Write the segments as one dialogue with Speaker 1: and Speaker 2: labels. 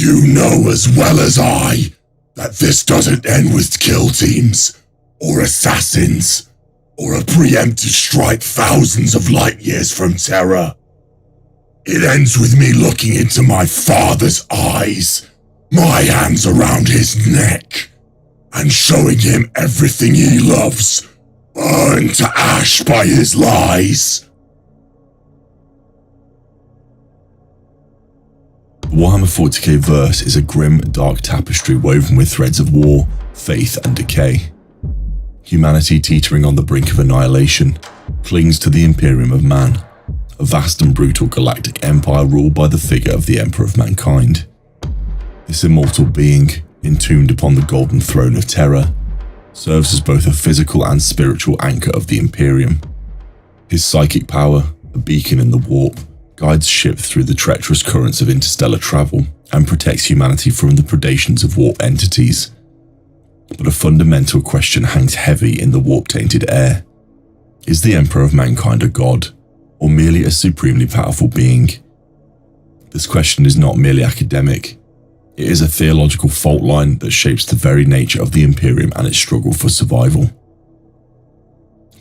Speaker 1: You know as well as I that this doesn't end with kill teams, or assassins, or a preemptive strike thousands of light years from Terra. It ends with me looking into my father's eyes, my hands around his neck, and showing him everything he loves, burned to ash by his lies.
Speaker 2: The Warhammer 40K verse is a grim, dark tapestry woven with threads of war, faith, and decay. Humanity, teetering on the brink of annihilation, clings to the Imperium of Man, a vast and brutal galactic empire ruled by the figure of the Emperor of Mankind. This immortal being, entombed upon the golden throne of Terra, serves as both a physical and spiritual anchor of the Imperium. His psychic power, a beacon in the warp, guides ships through the treacherous currents of interstellar travel and protects humanity from the predations of warp entities. But a fundamental question hangs heavy in the warp-tainted air. Is the Emperor of Mankind a god, or merely a supremely powerful being? This question is not merely academic. It is a theological fault line that shapes the very nature of the Imperium and its struggle for survival.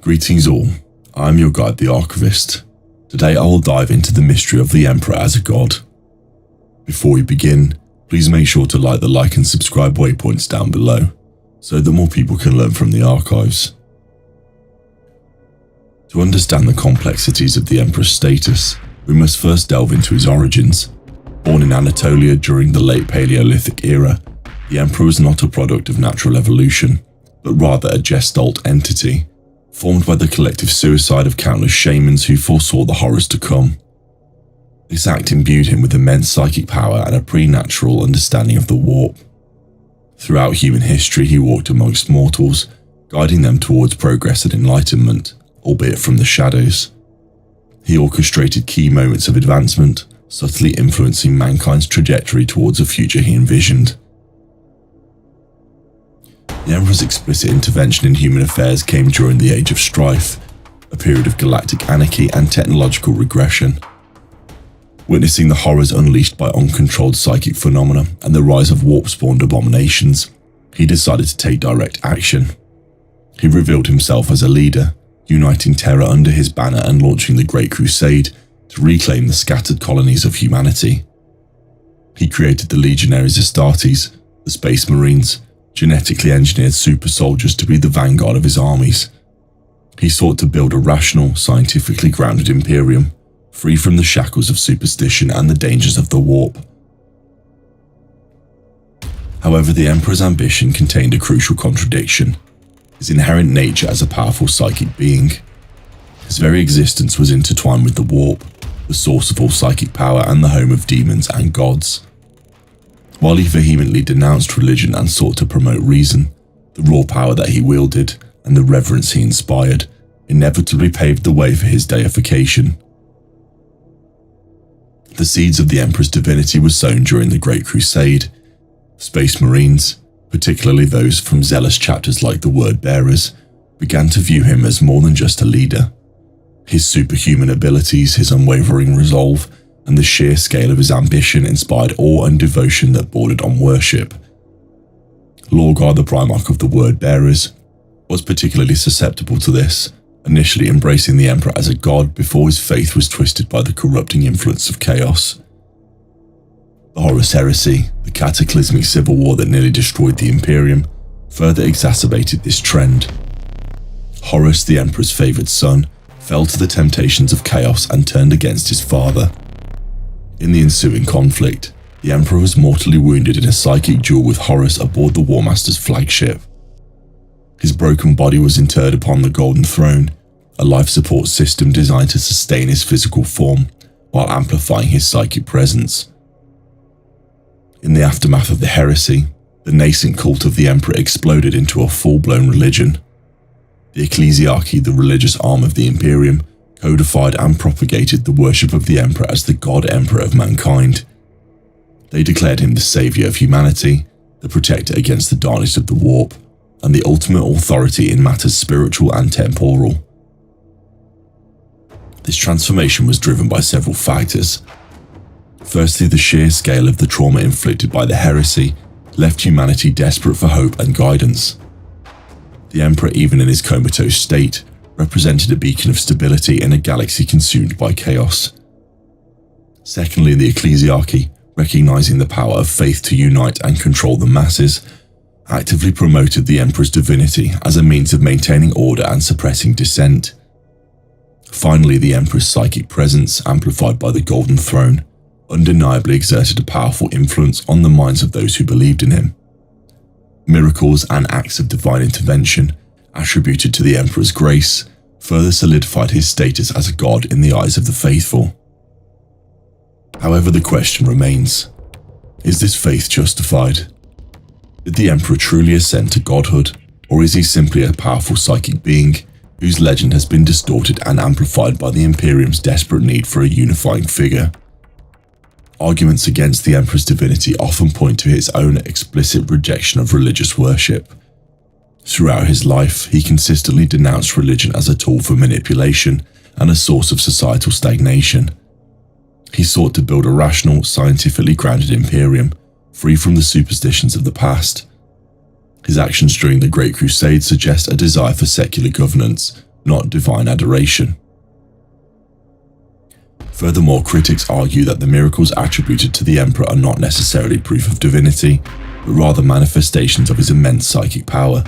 Speaker 2: Greetings all, I am your guide, the Archivist. Today I will dive into the mystery of the Emperor as a god. Before we begin, please make sure to like the like and subscribe waypoints down below, so that more people can learn from the archives. To understand the complexities of the Emperor's status, we must first delve into his origins. Born in Anatolia during the late Paleolithic era, the Emperor was not a product of natural evolution, but rather a gestalt entity, formed by the collective suicide of countless shamans who foresaw the horrors to come. This act imbued him with immense psychic power and a preternatural understanding of the warp. Throughout human history, he walked amongst mortals, guiding them towards progress and enlightenment, albeit from the shadows. He orchestrated key moments of advancement, subtly influencing mankind's trajectory towards a future he envisioned. The Emperor's explicit intervention in human affairs came during the Age of Strife, a period of galactic anarchy and technological regression. Witnessing the horrors unleashed by uncontrolled psychic phenomena and the rise of warp-spawned abominations, he decided to take direct action. He revealed himself as a leader, uniting Terra under his banner and launching the Great Crusade to reclaim the scattered colonies of humanity. He created the Legionaries Astartes, the Space Marines, genetically engineered super soldiers to be the vanguard of his armies. He sought to build a rational, scientifically grounded Imperium, free from the shackles of superstition and the dangers of the warp. However, the Emperor's ambition contained a crucial contradiction: his inherent nature as a powerful psychic being. His very existence was intertwined with the warp, the source of all psychic power and the home of demons and gods. While he vehemently denounced religion and sought to promote reason, the raw power that he wielded and the reverence he inspired inevitably paved the way for his deification. The seeds of the Emperor's divinity were sown during the Great Crusade. Space Marines, particularly those from zealous chapters like the Word Bearers, began to view him as more than just a leader. His superhuman abilities, his unwavering resolve, and the sheer scale of his ambition inspired awe and devotion that bordered on worship. Lorgar, the Primarch of the Word Bearers, was particularly susceptible to this, initially embracing the Emperor as a god before his faith was twisted by the corrupting influence of chaos. The Horus Heresy, the cataclysmic civil war that nearly destroyed the Imperium, further exacerbated this trend. Horus, the Emperor's favoured son, fell to the temptations of chaos and turned against his father. In the ensuing conflict, the Emperor was mortally wounded in a psychic duel with Horus aboard the War Master's flagship. His broken body was interred upon the Golden Throne, a life support system designed to sustain his physical form while amplifying his psychic presence. In the aftermath of the heresy, the nascent cult of the Emperor exploded into a full-blown religion. The Ecclesiarchy, the religious arm of the Imperium, codified and propagated the worship of the Emperor as the God Emperor of mankind. They declared him the saviour of humanity, the protector against the darkness of the warp, and the ultimate authority in matters spiritual and temporal. This transformation was driven by several factors. Firstly, the sheer scale of the trauma inflicted by the heresy left humanity desperate for hope and guidance. The Emperor, even in his comatose state, represented a beacon of stability in a galaxy consumed by chaos. Secondly, the ecclesiarchy, recognizing the power of faith to unite and control the masses, actively promoted the Emperor's divinity as a means of maintaining order and suppressing dissent. Finally, the Emperor's psychic presence, amplified by the Golden Throne, undeniably exerted a powerful influence on the minds of those who believed in him. Miracles and acts of divine intervention, attributed to the Emperor's grace, further solidified his status as a god in the eyes of the faithful. However, the question remains, is this faith justified? Did the Emperor truly ascend to godhood, or is he simply a powerful psychic being whose legend has been distorted and amplified by the Imperium's desperate need for a unifying figure? Arguments against the Emperor's divinity often point to his own explicit rejection of religious worship. Throughout his life, he consistently denounced religion as a tool for manipulation and a source of societal stagnation. He sought to build a rational, scientifically grounded imperium, free from the superstitions of the past. His actions during the Great Crusade suggest a desire for secular governance, not divine adoration. Furthermore, critics argue that the miracles attributed to the Emperor are not necessarily proof of divinity, but rather manifestations of his immense psychic power.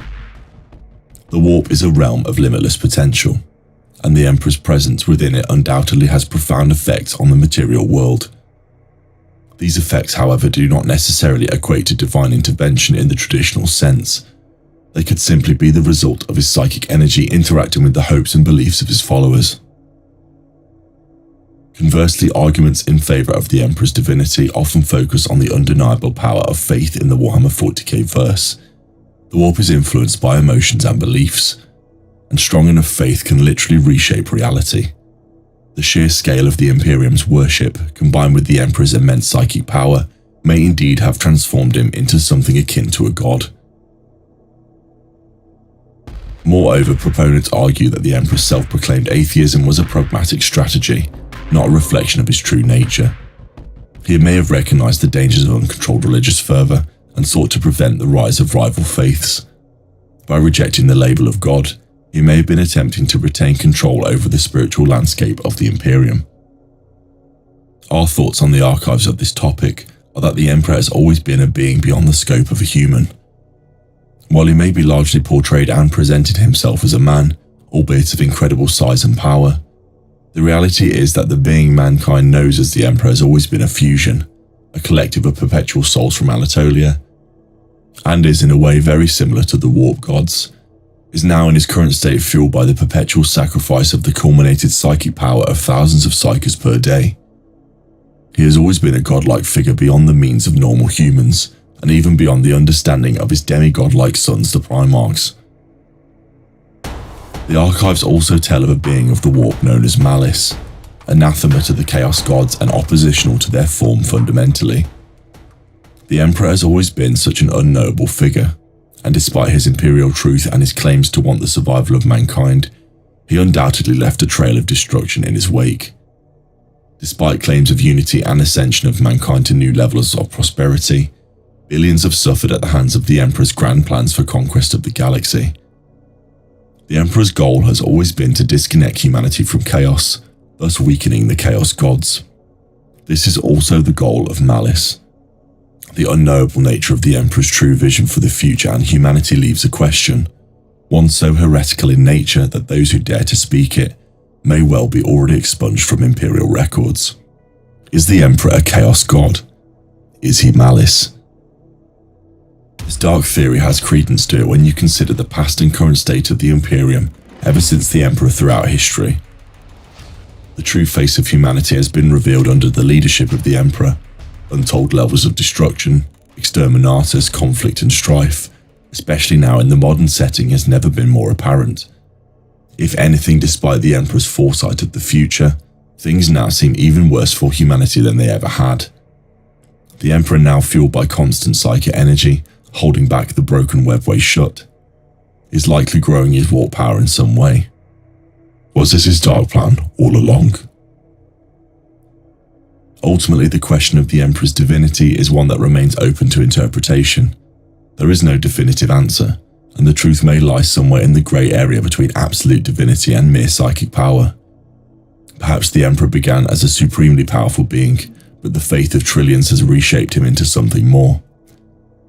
Speaker 2: The warp is a realm of limitless potential, and the Emperor's presence within it undoubtedly has profound effects on the material world. These effects, however, do not necessarily equate to divine intervention in the traditional sense. They could simply be the result of his psychic energy interacting with the hopes and beliefs of his followers. Conversely, arguments in favor of the Emperor's divinity often focus on the undeniable power of faith in the Warhammer 40K verse. The warp is influenced by emotions and beliefs, and strong enough faith can literally reshape reality. The sheer scale of the Imperium's worship, combined with the Emperor's immense psychic power, may indeed have transformed him into something akin to a god. Moreover, proponents argue that the Emperor's self-proclaimed atheism was a pragmatic strategy, not a reflection of his true nature. He may have recognized the dangers of uncontrolled religious fervor and sought to prevent the rise of rival faiths. By rejecting the label of God, he may have been attempting to retain control over the spiritual landscape of the Imperium. Our thoughts on the archives of this topic are that the Emperor has always been a being beyond the scope of a human. While he may be largely portrayed and presented himself as a man, albeit of incredible size and power, the reality is that the being mankind knows as the Emperor has always been a fusion, a collective of perpetual souls from Anatolia, and is in a way very similar to the warp gods, is now in his current state fueled by the perpetual sacrifice of the culminated psychic power of thousands of psykers per day. He has always been a godlike figure beyond the means of normal humans, and even beyond the understanding of his demigod-like sons, the Primarchs. The archives also tell of a being of the warp known as Malice, anathema to the Chaos Gods and oppositional to their form fundamentally. The Emperor has always been such an unknowable figure, and despite his imperial truth and his claims to want the survival of mankind, he undoubtedly left a trail of destruction in his wake. Despite claims of unity and ascension of mankind to new levels of prosperity, billions have suffered at the hands of the Emperor's grand plans for conquest of the galaxy. The Emperor's goal has always been to disconnect humanity from chaos, thus weakening the Chaos Gods. This is also the goal of Malice. The unknowable nature of the Emperor's true vision for the future and humanity leaves a question, one so heretical in nature that those who dare to speak it may well be already expunged from imperial records. Is the Emperor a Chaos God? Is he Malice? This dark theory has credence to it when you consider the past and current state of the Imperium ever since the Emperor throughout history. The true face of humanity has been revealed under the leadership of the Emperor. Untold levels of destruction, exterminatus, conflict and strife, especially now in the modern setting, has never been more apparent. If anything, despite the Emperor's foresight of the future, things now seem even worse for humanity than they ever had. The Emperor, now fueled by constant psychic energy, holding back the broken webway shut, is likely growing his warp power in some way. Was this his dark plan all along? Ultimately, the question of the Emperor's divinity is one that remains open to interpretation. There is no definitive answer, and the truth may lie somewhere in the grey area between absolute divinity and mere psychic power. Perhaps the Emperor began as a supremely powerful being, but the faith of trillions has reshaped him into something more.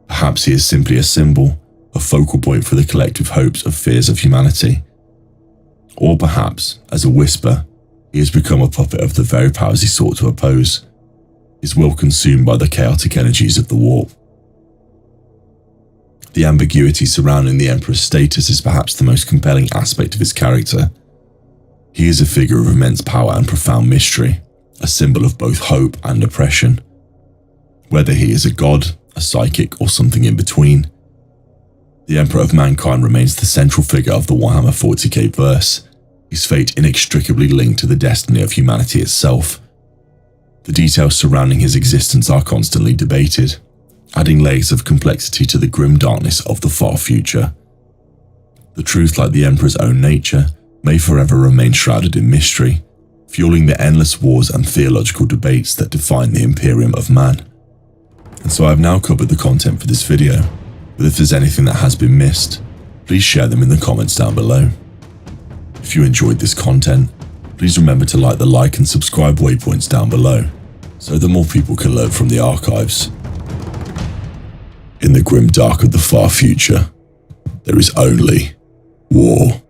Speaker 2: Perhaps he is simply a symbol, a focal point for the collective hopes and fears of humanity. Or perhaps, as a whisper, he has become a puppet of the very powers he sought to oppose, his will consumed by the chaotic energies of the warp. The ambiguity surrounding the Emperor's status is perhaps the most compelling aspect of his character. He is a figure of immense power and profound mystery, a symbol of both hope and oppression. Whether he is a god, a psychic, or something in between, the Emperor of Mankind remains the central figure of the Warhammer 40K verse, his fate inextricably linked to the destiny of humanity itself. The details surrounding his existence are constantly debated, adding layers of complexity to the grim darkness of the far future. The truth, like the Emperor's own nature, may forever remain shrouded in mystery, fueling the endless wars and theological debates that define the Imperium of Man. And so I've now covered the content for this video, but if there's anything that has been missed, please share them in the comments down below. If you enjoyed this content, please remember to like the like and subscribe waypoints down below, so that more people can learn from the archives. In the grim dark of the far future, there is only war.